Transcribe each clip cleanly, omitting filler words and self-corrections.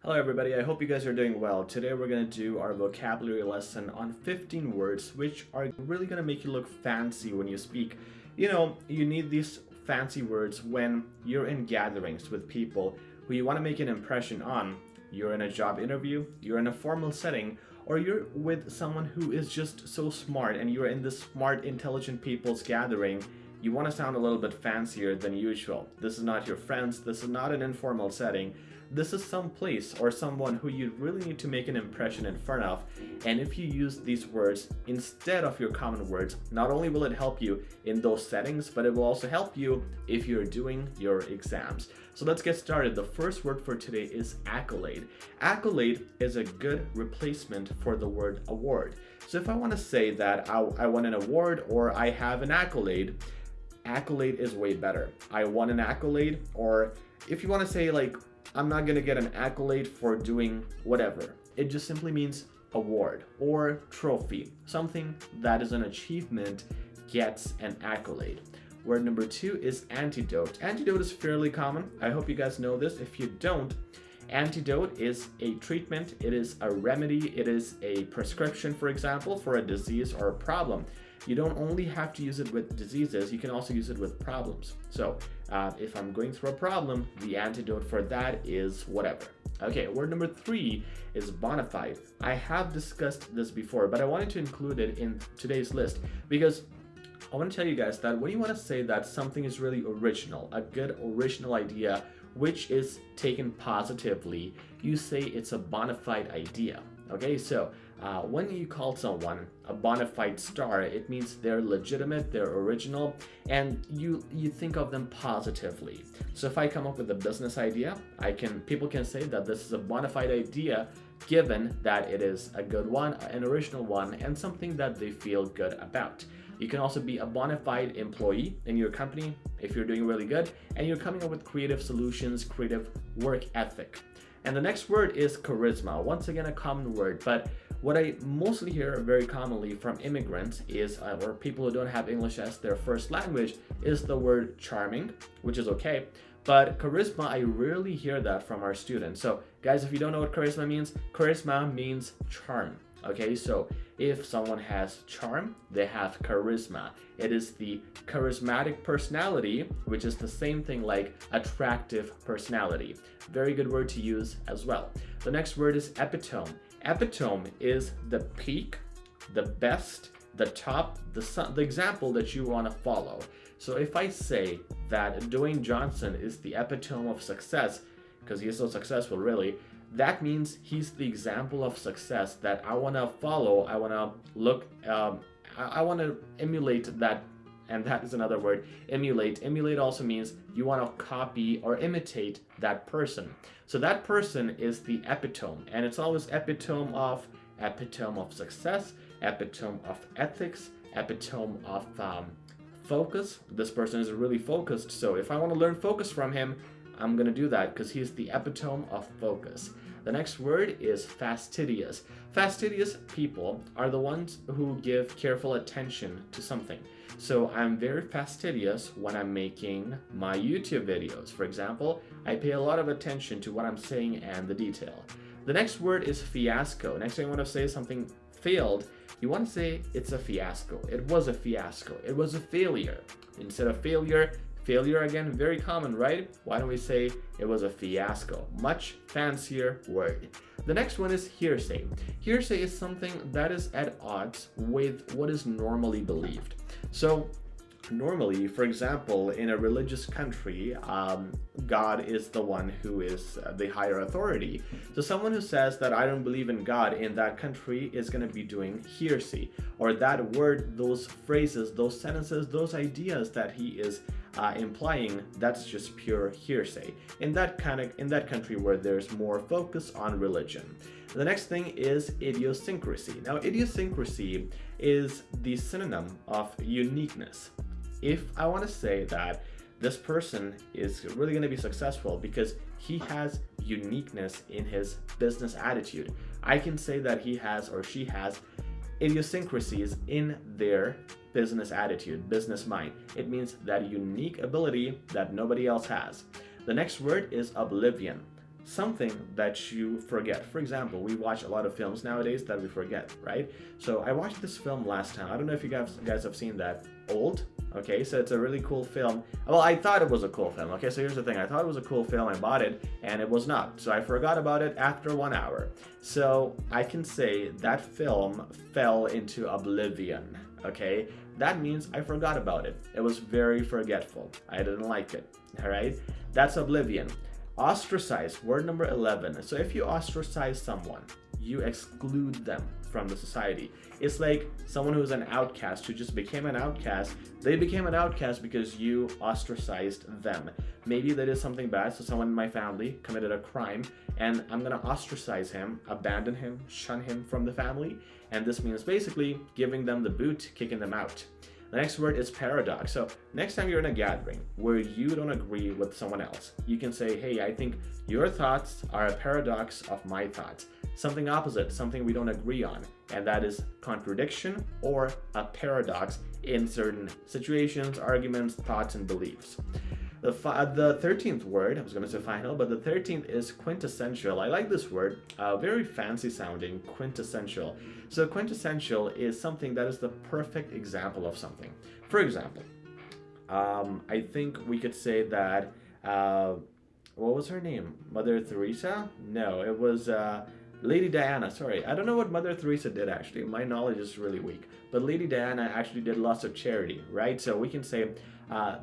Hello everybody, I hope you guys are doing well. Today we're going to do our vocabulary lesson on 15 words which are really going to make you look fancy when you speak. You know, you need these fancy words when you're in gatherings with people who you want to make an impression on. You're in a job interview, you're in a formal setting, or you're with someone who is just so smart and you're in this smart, intelligent people's gathering. You want to sound a little bit fancier than usual. This is not your friends, this is not an informal setting. This is some place or someone who you really need to make an impression in front of, and if you use these words instead of your common words, not only will it help you in those settings, but it will also help you if you're doing your exams. So let's get started. The first word for today is accolade. Accolade is a good replacement for the word award. So if I want to say that I won an award or I have an accolade, accolade is way better. I won an accolade, or if you want to say like, I'm not going to get an accolade for doing whatever. It just simply means award or trophy. Something that is an achievement gets an accolade. Word number 2 is antidote. Antidote is fairly common. I hope you guys know this. If you don't, antidote is a treatment, it is a remedy, it is a prescription, for example, for a disease or a problem. You don't only have to use it with diseases, you can also use it with problems. So if I'm going through a problem, the antidote for that is whatever. Okay, word number 3 is bona fide. I have discussed this before, but I wanted to include it in today's list because I want to tell you guys that when you want to say that something is really original, a good original idea, which is taken positively, you say it's a bona fide idea. Okay, so when you call someone a bona fide star, it means they're legitimate, they're original, and you think of them positively. So if I come up with a business idea, people can say that this is a bona fide idea, given that it is a good one, an original one, and something that they feel good about. You can also be a bona fide employee in your company if you're doing really good and you're coming up with creative solutions, creative work ethic. And the next word is charisma. Once again, a common word, but what I mostly hear very commonly from immigrants is, or people who don't have English as their first language, is the word charming, which is okay. But charisma, I rarely hear that from our students. So guys, if you don't know what charisma means charm. Okay, so if someone has charm, they have charisma. It is the charismatic personality, which is the same thing like attractive personality. Very good word to use as well. The next word is epitome. Epitome is the peak, the best, the top, the example that you want to follow. So if I say that Dwayne Johnson is the epitome of success, because he is so successful really, that means he's the example of success that I want to follow. I want to look, I want to emulate that, and that is another word, emulate. Emulate also means you want to copy or imitate that person. So that person is the epitome, and it's always epitome of success, epitome of ethics, epitome of focus. This person is really focused, so if I want to learn focus from him, I'm going to do that because he's the epitome of focus. The next word is fastidious. Fastidious people are the ones who give careful attention to something. So I'm very fastidious when I'm making my YouTube videos. For example, I pay a lot of attention to what I'm saying and the detail. The next word is fiasco. Next thing I want to say is something failed. You want to say it's a fiasco. It was a fiasco. It was a failure. Instead of failure, failure again, very common, right? Why don't we say it was a fiasco? Much fancier word. The next one is hearsay. Hearsay is something that is at odds with what is normally believed. So normally, for example, in a religious country, God is the one who is the higher authority. So someone who says that I don't believe in God in that country is going to be doing hearsay, or that word, those phrases, those sentences, those ideas that he is implying, that's just pure hearsay in that country where there's more focus on religion. The next thing is idiosyncrasy. Now, idiosyncrasy is the synonym of uniqueness. If I want to say that this person is really going to be successful because he has uniqueness in his business attitude, I can say that he has or she has idiosyncrasies in their business attitude, business mind. It means that unique ability that nobody else has. The next word is oblivion. something that you forget. For example, we watch a lot of films nowadays that we forget, right? So I watched this film last time. I don't know if you guys have seen that. Old. Okay, so it's a really cool film. Well, I thought it was a cool film. Okay, so here's the thing. I thought it was a cool film. I bought it, and it was not. So I forgot about it after 1 hour. So I can say that film fell into oblivion. Okay, that means I forgot about it. It was very forgetful. I didn't like it. All right, that's oblivion. Ostracize, word number 11. So if you ostracize someone, you exclude them from the society. It's like someone who's an outcast who just became an outcast. They became an outcast because you ostracized them. Maybe they did something bad, so someone in my family committed a crime, and I'm gonna ostracize him, abandon him, shun him from the family, and this means basically giving them the boot, kicking them out. The next word is paradox. So next time you're in a gathering where you don't agree with someone else, you can say, hey, I think your thoughts are a paradox of my thoughts. Something opposite, something we don't agree on. And that is contradiction or a paradox in certain situations, arguments, thoughts, and beliefs. The 13th word, I was going to say final, but the 13th is quintessential. I like this word, very fancy sounding, quintessential. So quintessential is something that is the perfect example of something. For example, I think we could say that, what was her name? Mother Teresa? No, it was Lady Diana, sorry. I don't know what Mother Teresa did actually. My knowledge is really weak. But Lady Diana actually did lots of charity, right? So we can say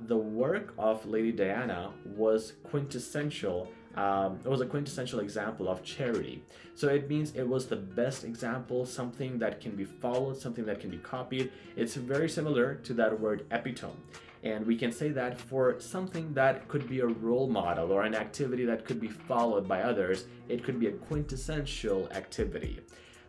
the work of Lady Diana was quintessential. It was a quintessential example of charity. So it means it was the best example, something that can be followed, something that can be copied. It's very similar to that word epitome. And we can say that for something that could be a role model or an activity that could be followed by others, it could be a quintessential activity.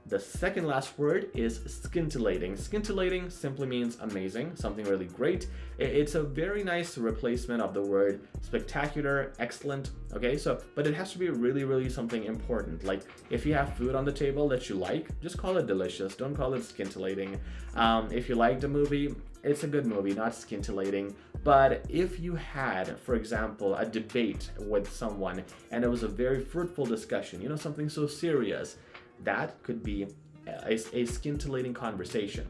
The second last word is scintillating. Scintillating simply means amazing, something really great. It's a very nice replacement of the word spectacular, excellent, okay? So, but it has to be really, really something important. Like if you have food on the table that you like, just call it delicious. Don't call it scintillating. If you liked a movie, it's a good movie, not scintillating. But if you had, for example, a debate with someone and it was a very fruitful discussion, you know, something so serious, that could be a scintillating conversation.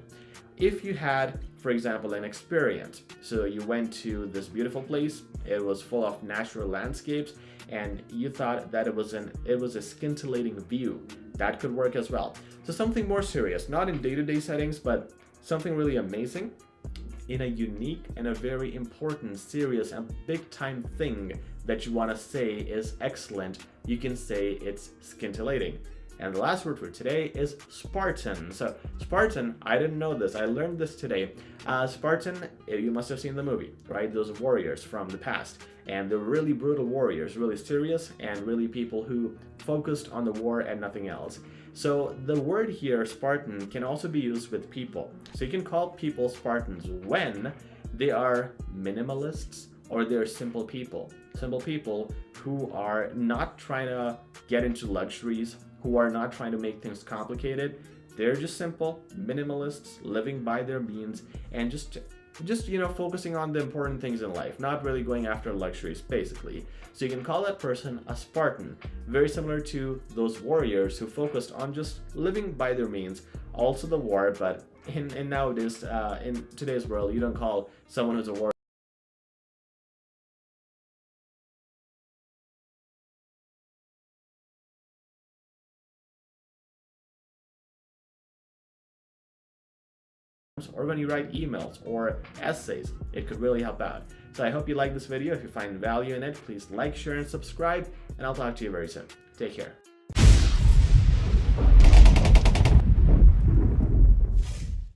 If you had, for example, an experience, so you went to this beautiful place, it was full of natural landscapes, and you thought that it was a scintillating view, that could work as well. So something more serious, not in day-to-day settings, but something really amazing in a unique and a very important, serious, and big-time thing that you want to say is excellent, you can say it's scintillating. And the last word for today is Spartan. So Spartan, I didn't know this, I learned this today. Spartan, you must have seen the movie, right? Those warriors from the past. And they're really brutal warriors, really serious, and really people who focused on the war and nothing else. So the word here, Spartan, can also be used with people. So you can call people Spartans when they are minimalists or they're simple people. Simple people who are not trying to get into luxuries, who are not trying to make things complicated. They're just simple, minimalists, living by their means, and just you know, focusing on the important things in life, not really going after luxuries, basically. So you can call that person a Spartan, very similar to those warriors who focused on just living by their means. Also the war, but in nowadays, in today's world, you don't call someone who's a warrior or when you write emails or essays. It could really help out. So I hope you like this video. If you find value in it, please like, share, and subscribe, and I'll talk to you very soon. Take care.